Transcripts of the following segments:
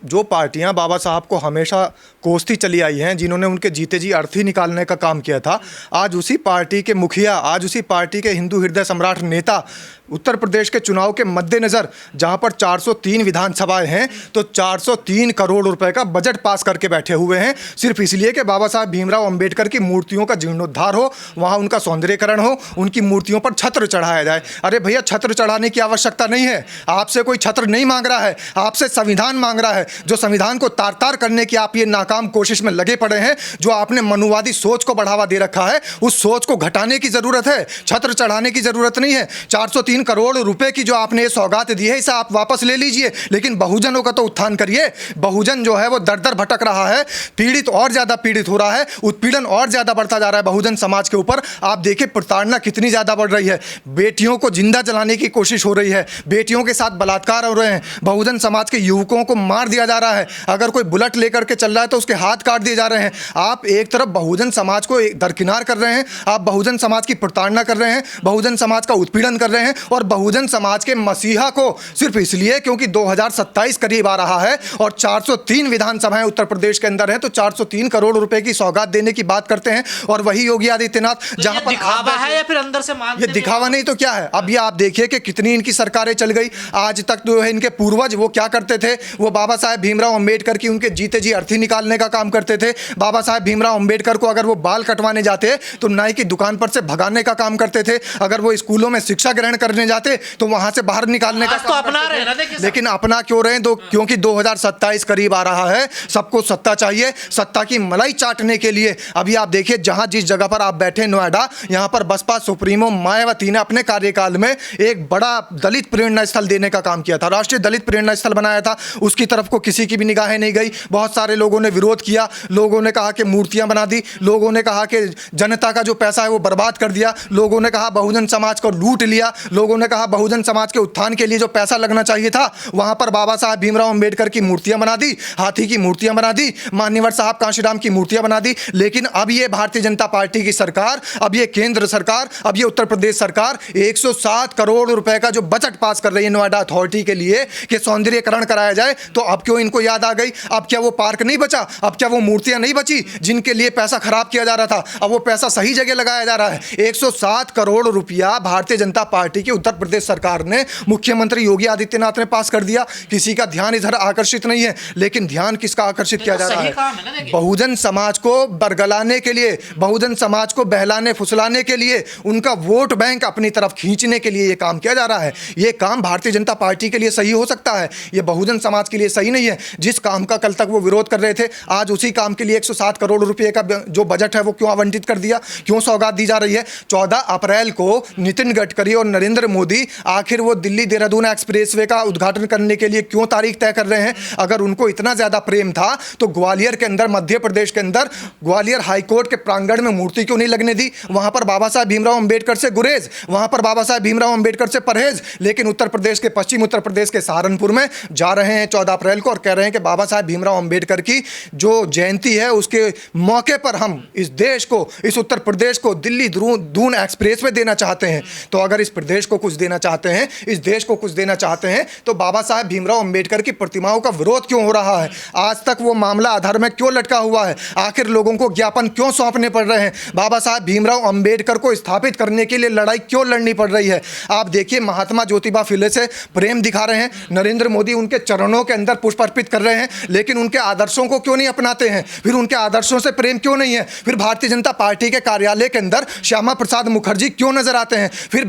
जो पार्टियां बाबा साहब को हमेशा कोसती चली आई हैं, जिन्होंने उनके जीते जी अर्थी निकालने का काम किया था, आज उसी पार्टी के मुखिया, आज उसी पार्टी के हिंदू हृदय सम्राट नेता उत्तर प्रदेश के चुनाव के मद्देनज़र जहां पर 403 विधानसभाएं हैं, तो 403 करोड़ रुपए का बजट पास करके बैठे हुए हैं, सिर्फ इसलिए कि बाबा साहब भीमराव अंबेडकर की मूर्तियों का जीर्णोद्धार हो, वहां उनका सौंदर्यीकरण हो, उनकी मूर्तियों पर छत्र चढ़ाया जाए। अरे भैया, छत्र चढ़ाने की आवश्यकता नहीं है, आपसे कोई छत्र नहीं मांग रहा है, आपसे संविधान मांग रहा है। जो संविधान को तार तार करने की आप ये नाकाम कोशिश में लगे पड़े हैं, जो आपने मनुवादी सोच को बढ़ावा दे रखा है, उस सोच को घटाने की जरूरत है, छत्र चढ़ाने की जरूरत नहीं है। 403 करोड़ रुपए की जो आपने ये सौगात दी है, इसे आप वापस ले लीजिए, लेकिन बहुजनों का तो उत्थान करिए। बहुजन जो है वो दर दर भटक रहा है, पीड़ित और ज्यादा पीड़ित हो रहा है, उत्पीड़न और ज्यादा बढ़ता जा रहा है बहुजन समाज के ऊपर। आप देखिए प्रताड़ना कितनी ज्यादा बढ़ रही है, बेटियों को जिंदा जलाने की कोशिश हो रही है, बेटियों के साथ बलात्कार हो रहे हैं, बहुजन समाज के युवकों को मार दिया जा रहा है, अगर कोई बुलेट लेकर के चल रहा है तो उसके हाथ काट दिए जा रहे हैं। आप एक तरफ बहुजन समाज को दरकिनार कर रहे हैं, आप बहुजन समाज की प्रताड़ना कर रहे हैं, बहुजन समाज का उत्पीड़न कर रहे हैं, और बहुजन समाज के मसीहा को सिर्फ इसलिए क्योंकि 2027 करीब आ रहा है और 403 विधानसभाएं उत्तर प्रदेश के अंदर हैं, तो 403 करोड़ रुपए की सौगात देने की बात करते हैं। और वही योगी आदित्यनाथ, जहां पर दिखावा है या फिर अंदर से ये दिखावा नहीं तो क्या है। अब ये आप देखिए कि कितनी इनकी सरकारें चल गई, आज तक जो है इनके पूर्वज वो क्या करते थे, वो बाबा साहब भीमराव अंबेडकर की उनके जीते जी अर्थी निकालने का काम करते थे। बाबा साहब भीमराव अंबेडकर को अगर वो बाल कटवाने जाते तो नाई की दुकान पर से भगाने का काम करते थे, अगर वो स्कूलों में शिक्षा ग्रहण करने जाते तो वहां से बाहर निकालने का तो अपना रहे ना, लेकिन अपना क्यों रहे? क्योंकि 2027 करीब आ रहा है, सबको सत्ता चाहिए, सत्ता की मलाई चाटने के लिए। अभी आप देखिए जहां जिस जगह पर आप बैठे नोएडा, यहां पर बसपा सुप्रीमो मायावती ने अपने कार्यकाल में एक बड़ा दलित प्रेरणा स्थल देने का काम किया था, राष्ट्रीय दलित प्रेरणा स्थल बनाया था, उसकी तरफ को किसी की भी निगाहें नहीं गई। बहुत सारे लोगों ने विरोध किया, लोगों ने कहा कि मूर्तियां बना दी, लोगों ने कहा कि जनता का जो पैसा है वो बर्बाद कर दिया, लोगों ने कहा बहुजन समाज को लूट लिया, लोगों ने कहा बहुजन समाज के उत्थान के लिए जो पैसा लगना चाहिए था वहां पर बाबा साहब भीमराव अंबेडकर की मूर्तियां बना दी, हाथी की मूर्तियां बना दी, मान्यवर साहब कांशीराम की मूर्तियां बना दी। लेकिन अब ये भारतीय जनता पार्टी की सरकार, अब ये केंद्र सरकार, अब ये उत्तर प्रदेश सरकार 107 करोड़ रुपए का जो बजट पास कर रही है नोएडा अथॉरिटी के लिए कि सौंदर्यीकरण कराया जाए, तो अब क्यों इनको याद आ गई? अब क्या वो पार्क नहीं बचा? अब क्या वो मूर्तियां नहीं बची जिनके लिए पैसा खराब किया जा रहा था? अब वो पैसा सही जगह लगाया जा रहा है। 107 करोड़ रुपया भारतीय जनता पार्टी की उत्तर प्रदेश सरकार ने, मुख्यमंत्री योगी आदित्यनाथ ने पास कर दिया। किसी का ध्यान इधर आकर्षित नहीं है, लेकिन ध्यान किसका आकर्षित किया जा रहा है? बहुजन समाज को बरगलाने के लिए, बहुजन समाज को बहलाने फुसलाने के लिए, उनका वोट बैंक अपनी तरफ खींचने के लिए ये काम किया जा रहा है। ये काम भारतीय जनता पार्टी के लिए सही हो सकता है, ये बहुजन समाज के लिए सही नहीं है। जिस काम का कल तक वो विरोध कर रहे थे, आज उसी काम के लिए 107 करोड़ रुपए का जो बजट है वो क्यों आवंटित कर दिया, क्यों सौगात दी जा रही है? 14 अप्रैल को नितिन गडकरी और नरेंद्र मोदी आखिर वो दिल्ली देहरादून एक्सप्रेसवे का उद्घाटन करने के लिए क्यों तारीख तय कर रहे हैं? अगर उनको इतना ज्यादा प्रेम था तो ग्वालियर के अंदर, मध्य प्रदेश के अंदर ग्वालियर हाईकोर्ट के प्रांगण में मूर्ति क्यों नहीं लगने दी? वहां पर बाबा साहब भीमराव अंबेडकर से गुरेज, वहां पर बाबा साहब भीमराव अंबेडकर से परहेज। लेकिन उत्तर प्रदेश के, पश्चिम उत्तर प्रदेश के सहारनपुर में जा रहे हैं 14 अप्रैल को और कह रहे हैं कि बाबा साहब भीमराव अंबेडकर की जो जयंती है उसके मौके पर हम इस देश को, इस उत्तर प्रदेश को दिल्ली दून एक्सप्रेस में देना चाहते हैं। तो अगर इस प्रदेश को कुछ देना चाहते हैं, इस देश को कुछ देना चाहते हैं, तो बाबा साहब भीमराव अंबेडकर की प्रतिमाओं का विरोध क्यों हो रहा है? आज तक वो मामला आधार में क्यों लटका हुआ है? आखिर लोगों को ज्ञापन क्यों सौंपने पड़ रहे हैं? बाबा साहब भीमराव अंबेडकर को स्थापित करने के लिए लड़ाई क्यों लड़नी पड़ रही है? आप देखिए महात्मा ज्योतिबा फुले से प्रेम दिखा रहे हैं, नरेंद्र मोदी उनके चरणों के अंदर पुष्प अर्पित कर रहे हैं, लेकिन उनके आदर्शों को क्यों नहीं अपनाते हैं? फिर उनके आदर्शों से प्रेम क्यों नहीं है? फिर भारतीय जनता पार्टी के कार्यालय के अंदर श्यामा प्रसाद मुखर्जी क्यों नजर आते हैं? फिर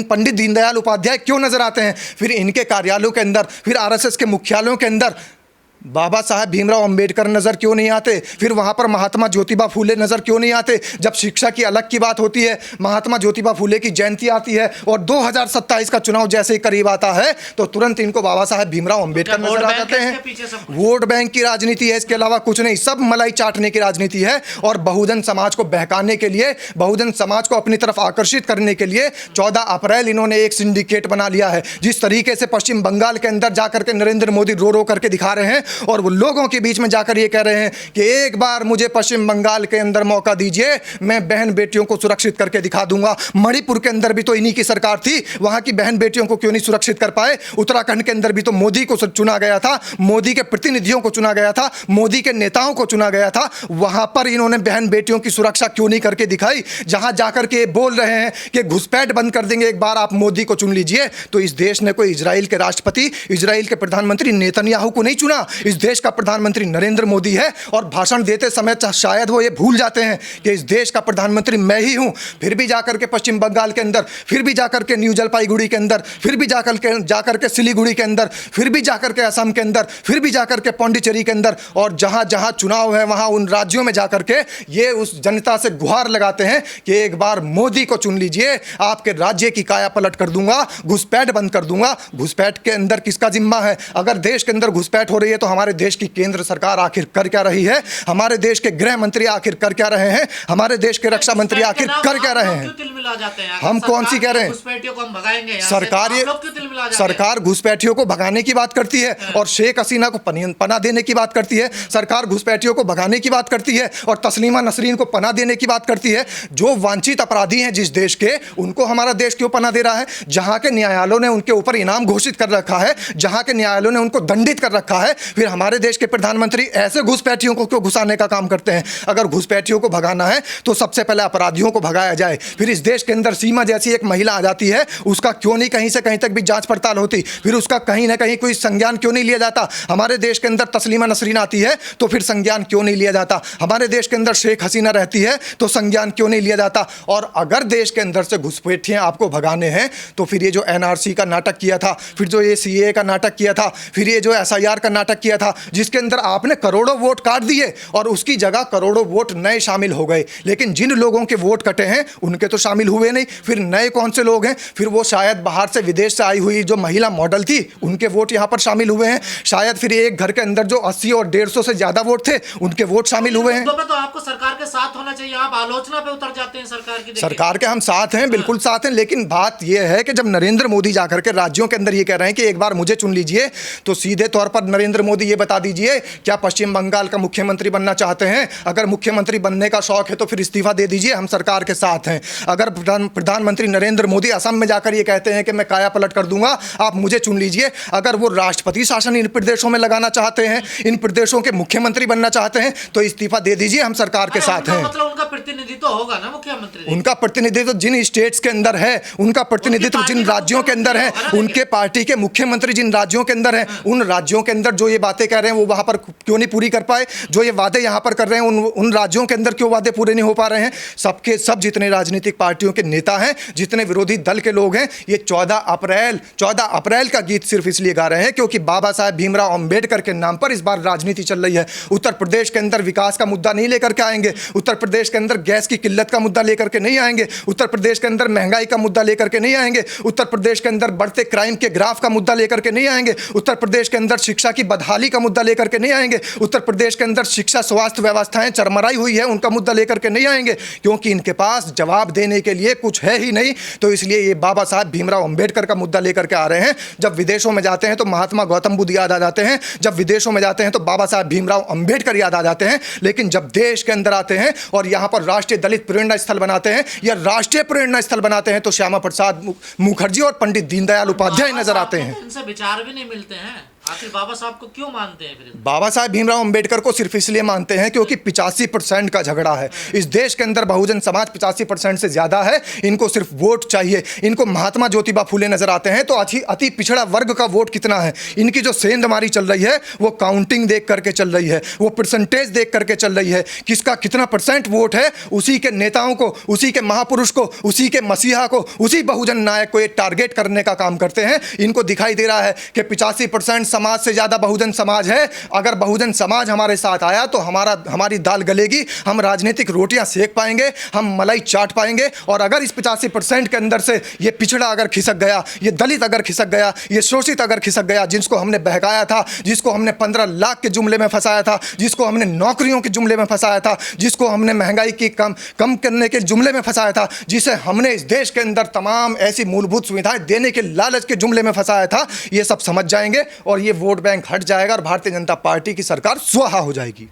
पंडित दीनदयाल उपाध्याय क्यों नजर आते हैं? फिर इनके कार्यालयों के अंदर, फिर आरएसएस के मुख्यालयों के अंदर बाबा साहब भीमराव अंबेडकर नज़र क्यों नहीं आते? फिर वहाँ पर महात्मा ज्योतिबा फुले नज़र क्यों नहीं आते? जब शिक्षा की अलग की बात होती है, महात्मा ज्योतिबा फुले की जयंती आती है और 2027 का चुनाव जैसे ही करीब आता है तो तुरंत इनको बाबा साहब भीमराव अंबेडकर नजर आ जाते हैं। वोट बैंक की राजनीति है, इसके अलावा कुछ नहीं, सब मलाई चाटने की राजनीति है। और बहुजन समाज को बहकाने के लिए, बहुजन समाज को अपनी तरफ आकर्षित करने के लिए 14 अप्रैल इन्होंने एक सिंडिकेट बना लिया है। जिस तरीके से पश्चिम बंगाल के अंदर जाकर के नरेंद्र मोदी रो रो करके दिखा रहे हैं, और वो लोगों के बीच में जाकर ये कह रहे हैं कि एक बार मुझे पश्चिम बंगाल के अंदर मौका दीजिए, मैं बहन बेटियों को सुरक्षित करके दिखा दूंगा। मणिपुर के अंदर भी तो इन्हीं की सरकार थी, वहां की बहन बेटियों को क्यों नहीं सुरक्षित कर पाए? उत्तराखंड के अंदर भी तो मोदी को चुना गया था, मोदी के प्रतिनिधियों को चुना गया था, मोदी के नेताओं को चुना गया था, वहां पर इन्होंने बहन बेटियों की सुरक्षा क्यों नहीं करके दिखाई? जहां जाकर के बोल रहे हैं कि घुसपैठ बंद कर देंगे, एक बार आप मोदी को चुन लीजिए। तो इस देश ने कोई इजराइल के राष्ट्रपति, इजराइल के प्रधानमंत्री नेतन्याहू को नहीं चुना, इस देश का प्रधानमंत्री नरेंद्र मोदी है। और भाषण देते समय शायद वो ये भूल जाते हैं कि इस देश का प्रधानमंत्री मैं ही हूं, फिर भी जाकर के पश्चिम बंगाल के अंदर, फिर भी जाकर के न्यू जलपाईगुड़ी के अंदर, फिर भी जाकर के सिलीगुड़ी के अंदर, फिर भी जाकर के असम के अंदर, फिर भी जाकर के पौंडीचेरी के अंदर, और जहां जहां चुनाव है वहां उन राज्यों में जाकर के ये उस जनता से गुहार लगाते हैं कि एक बार मोदी को चुन लीजिए, आपके राज्य की काया पलट कर दूंगा, घुसपैठ बंद कर दूंगा। घुसपैठ के अंदर किसका जिम्मा है? अगर देश के अंदर घुसपैठ हो रही है तो हमारे देश की केंद्र सरकार आखिर कर क्या रही है? हमारे देश के गृह मंत्री आखिर कर क्या रहे हैं? हमारे देश के रक्षा मंत्री आखिर कर क्या रहे हैं? हम कौन सी कह रहे हैं? सरकार घुसपैठियों को भगाने की बात करती है और शेख हसीना को पनाह देने की बात करती है। सरकार घुसपैठियों को भगाने की बात करती है और तस्लीमा नसरीन को पनाह देने की बात करती है। जो वांछित अपराधी हैं जिस देश के, उनको हमारा देश क्यों पनाह दे रहा है? जहां के न्यायालयों ने उनके ऊपर इनाम घोषित कर रखा है, जहां के न्यायालयों ने उनको दंडित कर रखा है, फिर हमारे देश के प्रधानमंत्री ऐसे घुसपैठियों को क्यों घुसाने का काम करते हैं? अगर घुसपैठियों को भगाना है तो सबसे पहले अपराधियों को भगाया जाए। फिर इस देश के अंदर सीमा जैसी एक महिला आ जाती है, उसका क्यों नहीं कहीं से कहीं तक भी जांच पड़ताल होती? फिर उसका कहीं ना कहीं कोई संज्ञान क्यों नहीं लिया जाता? हमारे देश के अंदर तस्लीमा नसरीन आती है तो फिर संज्ञान क्यों नहीं लिया जाता? हमारे देश के अंदर शेख हसीना रहती है तो संज्ञान क्यों नहीं लिया जाता? और अगर देश के अंदर से घुसपैठियां आपको भगाने हैं तो फिर ये जो एनआरसी का नाटक किया था, फिर जो ये सीए का नाटक किया था, फिर ये जो एसआईआर का नाटक किया था, जिसके अंदर आपने करोड़ों वोट काट दिए और उसकी जगह करोड़ों वोट नए शामिल हो गए, लेकिन जिन लोगों के वोट कटे हैं उनके तो शामिल हुए नहीं। फिर नए कौन से लोग हैं? फिर वो शायद बाहर से विदेश से आई हुई जो महिला मॉडल थी उनके वोट यहाँ पर शामिल हुए हैं। शायद फिर एक घर के अंदर जो 80 और 150 से ज्यादा वोट थे उनके वोट शामिल हुए हैं। तो आपको सरकार के साथ होना चाहिए, आप आलोचना पे उतर जाते हैं सरकार की। सरकार के हम साथ हैं, बिल्कुल साथ हैं, लेकिन बात यह है कि जब नरेंद्र मोदी जाकर के राज्यों के अंदर ये कह रहे हैं कि एक बार मुझे चुन लीजिए, तो सीधे तौर पर नरेंद्र मोदी ये बता दीजिए, क्या पश्चिम बंगाल का मुख्यमंत्री बनना चाहते हैं? अगर मुख्यमंत्री बनने का शौक है तो फिर इस्तीफा दे दीजिए, हम सरकार के साथ हैं। अगर प्रधानमंत्री नरेंद्र मोदी असम में जाकर ये कहते हैं कि मैं काया पलट कर दूंगा, आप मुझे चुन लीजिए, अगर वो राष्ट्रपति शासन इन प्रदेशों में लगाना चाहते हैं, इन प्रदेशों के मुख्यमंत्री बनना चाहते हैं, तो इस्तीफा दे दीजिए, हम सरकार के साथ हैं। मतलब उनका प्रतिनिधित्व होगा ना मुख्यमंत्री? उनका प्रतिनिधित्व जिन स्टेट्स के अंदर है, उनका प्रतिनिधित्व जिन राज्यों के अंदर है, उनके पार्टी के मुख्यमंत्री जिन राज्यों के अंदर हैं, उन राज्यों के अंदर जो ये बातें कह रहे हैं वो वहां पर क्यों नहीं पूरी कर पाए? जो ये वादे यहां पर कर रहे हैं उन राज्यों के अंदर क्यों वादे पूरे नहीं हो पा रहे हैं? सबके सब जितने राजनीतिक पार्टियों के नेता हैं, जितने विरोधी दल के लोग हैं, ये 14 अप्रैल का गीत सिर्फ इसलिए गा रहे हैं क्योंकि बाबा साहेब भीमराव अंबेडकर के नाम पर इस बार राजनीति चल रही है। उत्तर प्रदेश के अंदर विकास का मुद्दा नहीं लेकर के आएंगे, उत्तर प्रदेश के अंदर गैस की किल्लत का मुद्दा लेकर के नहीं आएंगे, उत्तर प्रदेश के अंदर महंगाई का मुद्दा लेकर के नहीं आएंगे, उत्तर प्रदेश के अंदर बढ़ते क्राइम के ग्राफ का मुद्दा लेकर के नहीं आएंगे, उत्तर प्रदेश के अंदर शिक्षा की बदहाली का मुद्दा लेकर के नहीं आएंगे, उत्तर प्रदेश के अंदर शिक्षा स्वास्थ्य व्यवस्थाएं चरमराई हुई है उनका मुद्दा लेकर के नहीं आएंगे, क्योंकि इनके पास जवाब देने के लिए कुछ है ही नहीं। तो इसलिए ये बाबा साहब भीमराव अंबेडकर का मुद्दा लेकर के आ रहे हैं। जब विदेशों में जाते हैं तो महात्मा गौतम बुद्ध याद आ जाते हैं, जब विदेशों में जाते हैं तो बाबा साहब भीमराव अंबेडकर याद आ जाते हैं, लेकिन जब देश के अंदर आते हैं और यहाँ पर राष्ट्रीय दलित प्रेरणा स्थल बनाते हैं या राष्ट्रीय प्रेरणा स्थल बनाते हैं तो श्यामा प्रसाद मुखर्जी और पंडित दीनदयाल उपाध्याय नजर आते हैं। इनसे विचार भी नहीं मिलते हैं। आखिर बाबा साहब को क्यों मानते हैं फिर? बाबा साहब भीमराव अंबेडकर को सिर्फ इसलिए मानते हैं क्योंकि 85% का झगड़ा है इस देश के अंदर। बहुजन समाज 85% से ज्यादा है, इनको सिर्फ वोट चाहिए। इनको महात्मा ज्योतिबा फूले नजर आते हैं तो अति पिछड़ा वर्ग का वोट कितना है, इनकी जो सेंधमारी चल रही है वो काउंटिंग देख करके चल रही है, वो परसेंटेज देख करके चल रही है, किसका कितना % वोट है, उसी के नेताओं को, उसी के महापुरुष को, उसी के मसीहा को, उसी बहुजन नायक को ये टारगेट करने का काम करते हैं। इनको दिखाई दे रहा है कि 85% समाज से ज्यादा बहुजन समाज है। अगर बहुजन समाज हमारे साथ आया तो हमारी दाल गलेगी, हम राजनीतिक रोटियां सेक पाएंगे, हम मलाई चाट पाएंगे। और अगर इस 85% के अंदर से ये पिछड़ा अगर खिसक गया, ये दलित अगर खिसक गया, ये शोषित अगर खिसक गया, जिसको हमने बहकाया था, जिसको हमने 15 लाख के जुमले में फंसाया था, जिसको हमने नौकरियों के जुमले में फंसाया था, जिसको हमने महंगाई की कम करने के जुमले में फंसाया था, जिसे हमने इस देश के अंदर तमाम ऐसी मूलभूत सुविधाएं देने के लालच के जुमले में फंसाया था, ये सब समझ जाएंगे और ये वोट बैंक हट जाएगा और भारतीय जनता पार्टी की सरकार स्वाहा हो जाएगी।